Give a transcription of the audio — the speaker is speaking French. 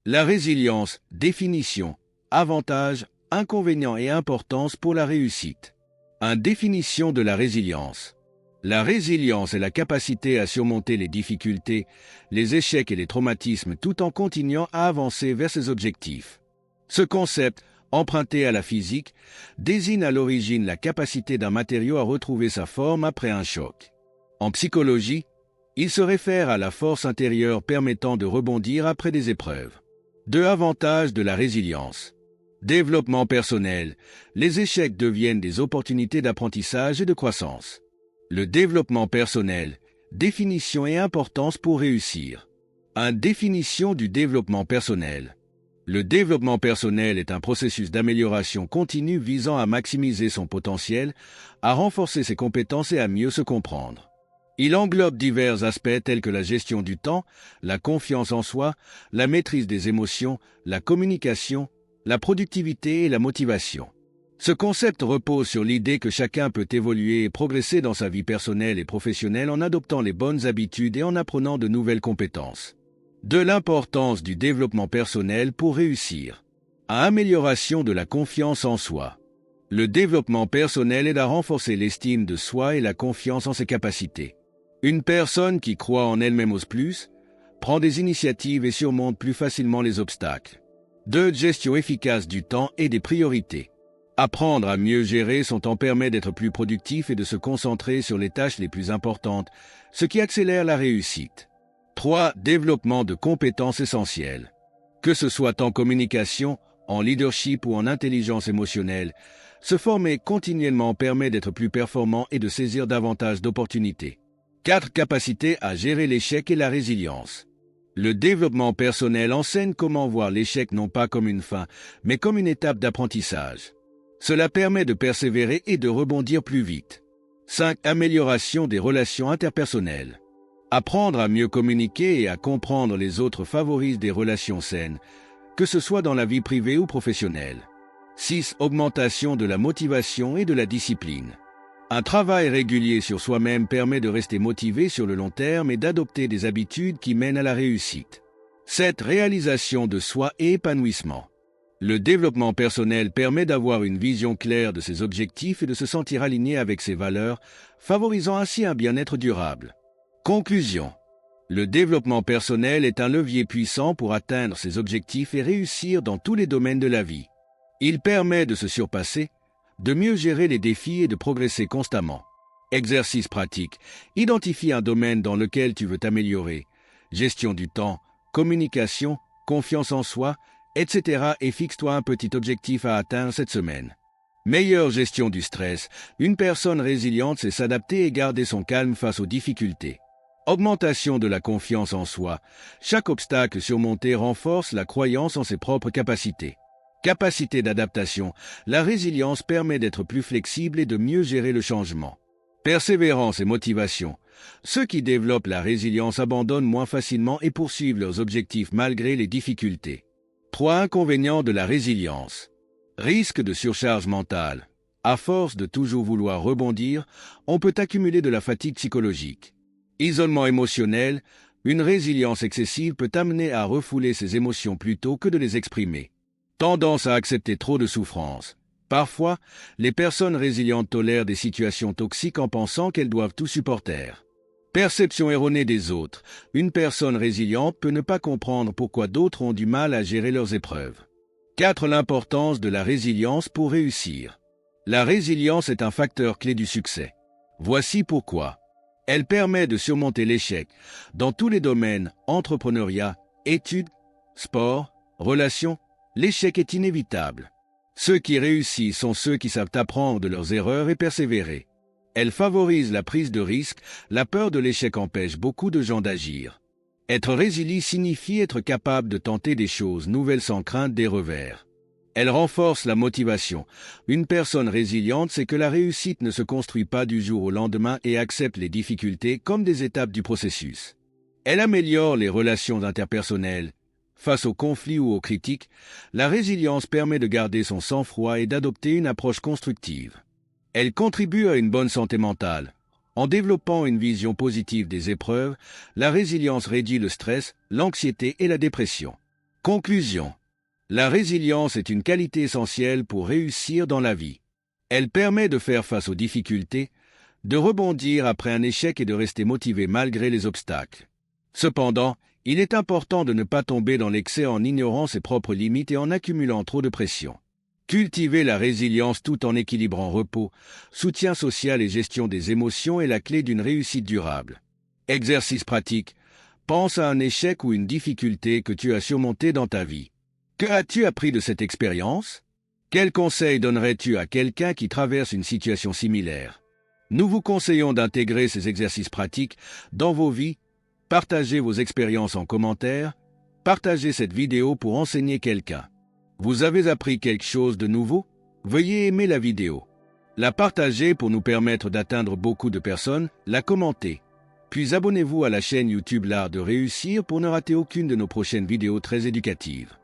La résilience, définition, avantages, inconvénients et importance pour la réussite. Définition de la résilience. La résilience est la capacité à surmonter les difficultés, les échecs et les traumatismes tout en continuant à avancer vers ses objectifs. Ce concept, emprunté à la physique, désigne à l'origine la capacité d'un matériau à retrouver sa forme après un choc. En psychologie, il se réfère à la force intérieure permettant de rebondir après des épreuves. Avantages de la résilience. Développement personnel. Les échecs deviennent des opportunités d'apprentissage et de croissance. Le développement personnel. Définition et importance pour réussir. Définition du développement personnel. Le développement personnel est un processus d'amélioration continue visant à maximiser son potentiel, à renforcer ses compétences et à mieux se comprendre. Il englobe divers aspects tels que la gestion du temps, la confiance en soi, la maîtrise des émotions, la communication, la productivité et la motivation. Ce concept repose sur l'idée que chacun peut évoluer et progresser dans sa vie personnelle et professionnelle en adoptant les bonnes habitudes et en apprenant de nouvelles compétences. L'importance du développement personnel pour réussir. Amélioration de la confiance en soi. Le développement personnel aide à renforcer l'estime de soi et la confiance en ses capacités. Une personne qui croit en elle-même ose plus, prend des initiatives et surmonte plus facilement les obstacles. Gestion efficace du temps et des priorités. Apprendre à mieux gérer son temps permet d'être plus productif et de se concentrer sur les tâches les plus importantes, ce qui accélère la réussite. Développement de compétences essentielles. Que ce soit en communication, en leadership ou en intelligence émotionnelle, se former continuellement permet d'être plus performant et de saisir davantage d'opportunités. Capacités à gérer l'échec et la résilience. Le développement personnel enseigne comment voir l'échec non pas comme une fin, mais comme une étape d'apprentissage. Cela permet de persévérer et de rebondir plus vite. 5. Amélioration des relations interpersonnelles. Apprendre à mieux communiquer et à comprendre les autres favorise des relations saines, que ce soit dans la vie privée ou professionnelle. 6. Augmentation de la motivation et de la discipline. Un travail régulier sur soi-même permet de rester motivé sur le long terme et d'adopter des habitudes qui mènent à la réussite. 7. Réalisation de soi et épanouissement. Le développement personnel permet d'avoir une vision claire de ses objectifs et de se sentir aligné avec ses valeurs, favorisant ainsi un bien-être durable. Conclusion. Le développement personnel est un levier puissant pour atteindre ses objectifs et réussir dans tous les domaines de la vie. Il permet de se surpasser, de mieux gérer les défis et de progresser constamment. Exercice pratique. Identifie un domaine dans lequel tu veux t'améliorer. Gestion du temps, communication, confiance en soi, etc. et fixe-toi un petit objectif à atteindre cette semaine. Meilleure gestion du stress. Une personne résiliente sait s'adapter et garder son calme face aux difficultés. Augmentation de la confiance en soi. Chaque obstacle surmonté renforce la croyance en ses propres capacités. Capacité d'adaptation. La résilience permet d'être plus flexible et de mieux gérer le changement. Persévérance et motivation. Ceux qui développent la résilience abandonnent moins facilement et poursuivent leurs objectifs malgré les difficultés. 3. Inconvénients de la résilience. Risque de surcharge mentale. À force de toujours vouloir rebondir, on peut accumuler de la fatigue psychologique. Isolement émotionnel. Une résilience excessive peut amener à refouler ses émotions plutôt que de les exprimer. Tendance à accepter trop de souffrance. Parfois, les personnes résilientes tolèrent des situations toxiques en pensant qu'elles doivent tout supporter. Perception erronée des autres. Une personne résiliente peut ne pas comprendre pourquoi d'autres ont du mal à gérer leurs épreuves. 4. L'importance de la résilience pour réussir. La résilience est un facteur clé du succès. Voici pourquoi. Elle permet de surmonter l'échec dans tous les domaines, entrepreneuriat, études, sport, relations. L'échec est inévitable. Ceux qui réussissent sont ceux qui savent apprendre de leurs erreurs et persévérer. Elle favorise la prise de risque, la peur de l'échec empêche beaucoup de gens d'agir. Être résilient signifie être capable de tenter des choses nouvelles sans crainte des revers. Elle renforce la motivation. Une personne résiliente sait que la réussite ne se construit pas du jour au lendemain et accepte les difficultés comme des étapes du processus. Elle améliore les relations interpersonnelles. Face aux conflits ou aux critiques, la résilience permet de garder son sang-froid et d'adopter une approche constructive. Elle contribue à une bonne santé mentale. En développant une vision positive des épreuves, la résilience réduit le stress, l'anxiété et la dépression. Conclusion. La résilience est une qualité essentielle pour réussir dans la vie. Elle permet de faire face aux difficultés, de rebondir après un échec et de rester motivé malgré les obstacles. Cependant, il est important de ne pas tomber dans l'excès en ignorant ses propres limites et en accumulant trop de pression. Cultiver la résilience tout en équilibrant repos, soutien social et gestion des émotions est la clé d'une réussite durable. Exercice pratique. Pense à un échec ou une difficulté que tu as surmonté dans ta vie. Que as-tu appris de cette expérience? Quels conseils donnerais-tu à quelqu'un qui traverse une situation similaire? Nous vous conseillons d'intégrer ces exercices pratiques dans vos vies. Partagez vos expériences en commentaire. Partagez cette vidéo pour enseigner quelqu'un. Vous avez appris quelque chose de nouveau? Veuillez aimer la vidéo. La partager pour nous permettre d'atteindre beaucoup de personnes, la commenter. Puis abonnez-vous à la chaîne YouTube L'Art de Réussir pour ne rater aucune de nos prochaines vidéos très éducatives.